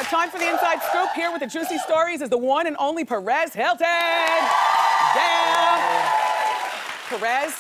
time for the inside scoop. Here with the juicy stories is the one and only Perez Hilton. Damn. Perez,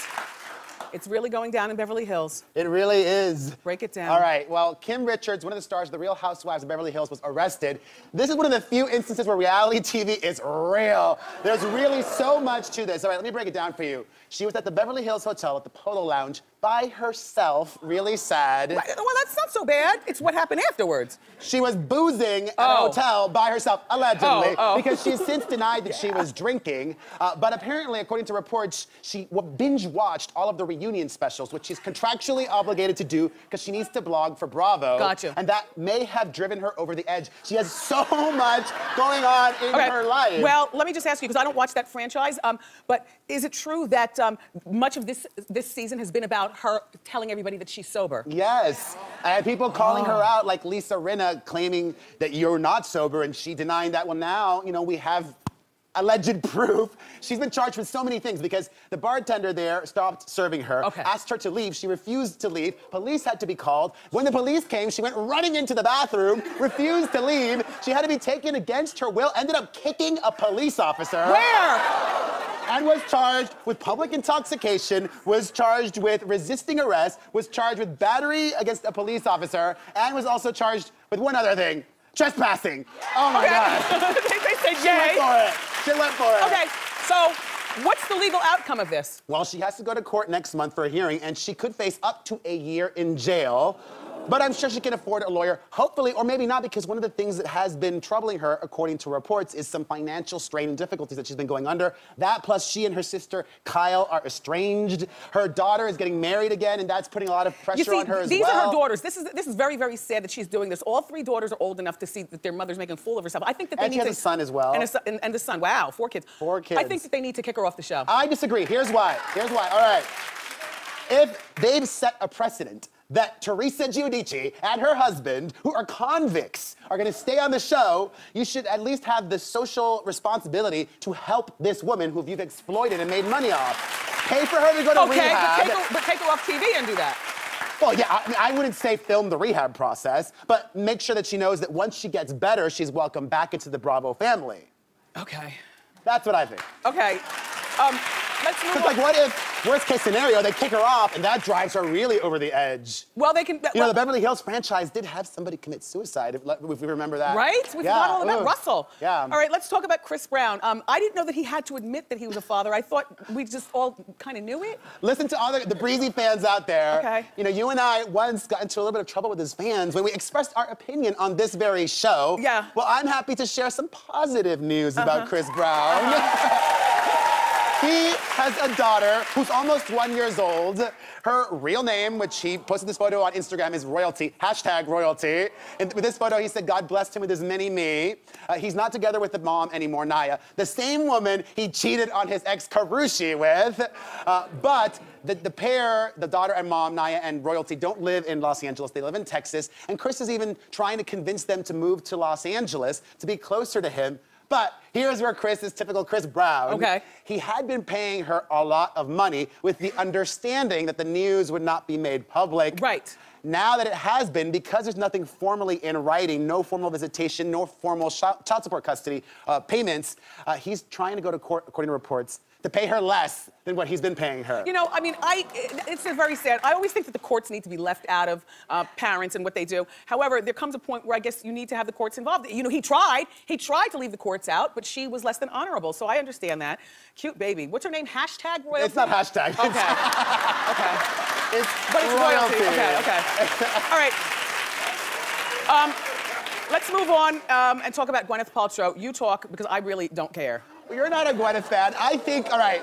it's really going down in Beverly Hills. It really is. Break it down. All right, well, Kim Richards, one of the stars of The Real Housewives of Beverly Hills, was arrested. This is one of the few instances where reality TV is real. There's really so much to this. All right, let me break it down for you. She was at the Beverly Hills Hotel at the Polo Lounge by herself, really sad. Well, that's not so bad. It's what happened afterwards. She was boozing at a hotel by herself, allegedly, because she's since denied that she was drinking. But apparently, according to reports, she binge-watched all of the reunion specials, which she's contractually obligated to do because she needs to blog for Bravo. Gotcha. And that may have driven her over the edge. She has so much going on in her life. Well, let me just ask you, because I don't watch that franchise, but is it true that much of this season has been about her telling everybody that she's sober? Yes, and people calling her out, like Lisa Rinna claiming that you're not sober, and she denying that. Well, now, you know, we have alleged proof. She's been charged with so many things because the bartender there stopped serving her, asked her to leave. She refused to leave. Police had to be called. When the police came, she went running into the bathroom, refused to leave. She had to be taken against her will, ended up kicking a police officer. Where? And was charged with public intoxication, was charged with resisting arrest, was charged with battery against a police officer, and was also charged with one other thing, trespassing. Oh my God. They said She went for it. She went for it. Okay, so what's the legal outcome of this? Well, she has to go to court next month for a hearing, and she could face up to a year in jail. But I'm sure she can afford a lawyer, hopefully, or maybe not, because one of the things that has been troubling her, according to reports, is some financial strain and difficulties that she's been going under. That plus she and her sister, Kyle, are estranged. Her daughter is getting married again, and that's putting a lot of pressure on her as well. These are her daughters. This is very, very sad that she's doing this. All three daughters are old enough to see that their mother's making a fool of herself. I think that they need to... And she has a son as well. And the son. Wow, 4 kids. 4 kids. I think that they need to kick her off the show. I disagree. Here's why. Here's why. All right. If they've set a precedent that Teresa Giudice and her husband, who are convicts, are gonna stay on the show, you should at least have the social responsibility to help this woman who you've exploited and made money off. Pay for her to go to rehab. But take her off TV and do that. Well, yeah, I wouldn't say film the rehab process, but make sure that she knows that once she gets better, she's welcome back into the Bravo family. Okay. That's what I think. Okay. Let's move on. Like, what if, worst case scenario, they kick her off and that drives her really over the edge? Well, they can... You know, the Beverly Hills franchise did have somebody commit suicide, if we remember that. Right? We forgot all about Russell. Yeah. All right, let's talk about Chris Brown. I didn't know that he had to admit that he was a father. I thought we just all kind of knew it. Listen to all the breezy fans out there. Okay. You know, you and I once got into a little bit of trouble with his fans when we expressed our opinion on this very show. Yeah. Well, I'm happy to share some positive news about Chris Brown. He has a daughter who's almost 1 year old. Her real name, which he posted this photo on Instagram, is Royalty, #Royalty. And with this photo, he said God blessed him with his mini-me. He's not together with the mom anymore, Naya, the same woman he cheated on his ex Karrueche with. But the pair, the daughter and mom, Naya and Royalty, don't live in Los Angeles. They live in Texas. And Chris is even trying to convince them to move to Los Angeles to be closer to him. But here's where Chris is typical Chris Brown. Okay. He had been paying her a lot of money with the understanding that the news would not be made public. Right. Now that it has been, because there's nothing formally in writing, no formal visitation, no formal child support custody payments, he's trying to go to court, according to reports, to pay her less than what he's been paying her. You know, I mean, it's very sad. I always think that the courts need to be left out of parents and what they do. However, there comes a point where I guess you need to have the courts involved. You know, he tried to leave the courts out, but she was less than honorable, so I understand that. Cute baby. What's her name? #Royalty? It's not hashtag. Okay. Okay. But it's royalty. Okay. All right. Let's move on and talk about Gwyneth Paltrow. You talk, because I really don't care. You're not a Gwyneth fan. I think, all right.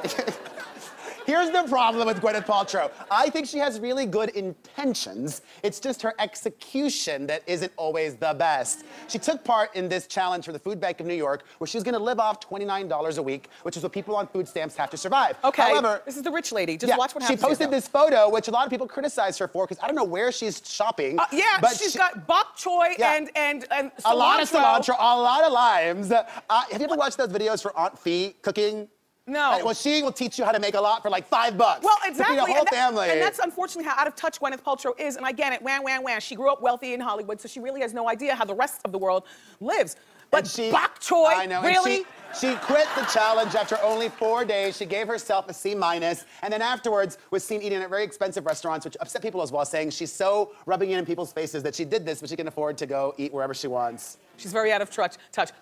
Here's the problem with Gwyneth Paltrow. I think she has really good intentions. It's just her execution that isn't always the best. She took part in this challenge for the Food Bank of New York, where she was gonna live off $29 a week, which is what people on food stamps have to survive. Okay, however, this is the rich lady. Just watch what happens. She posted this photo, which a lot of people criticize her for, because I don't know where she's shopping. Yeah, but she's got bok choy and cilantro. A lot of cilantro, a lot of limes. Have you ever watched those videos for Aunt Fee cooking? No. Well, she will teach you how to make a lot for like $5. Well, exactly. To feed a whole family. And that's unfortunately how out of touch Gwyneth Paltrow is. And I get it, wah. She grew up wealthy in Hollywood, so she really has no idea how the rest of the world lives. But Bok Choy, I know, really? And she quit the challenge after only 4 days. She gave herself a C-, and then afterwards was seen eating at very expensive restaurants, which upset people as well, saying she's so rubbing it in people's faces that she did this, but she can afford to go eat wherever she wants. She's very out of touch.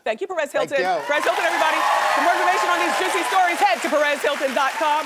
Thank you, Perez Hilton. Thank you. Perez Hilton, everybody. For more information on these juicy stories, head to PerezHilton.com.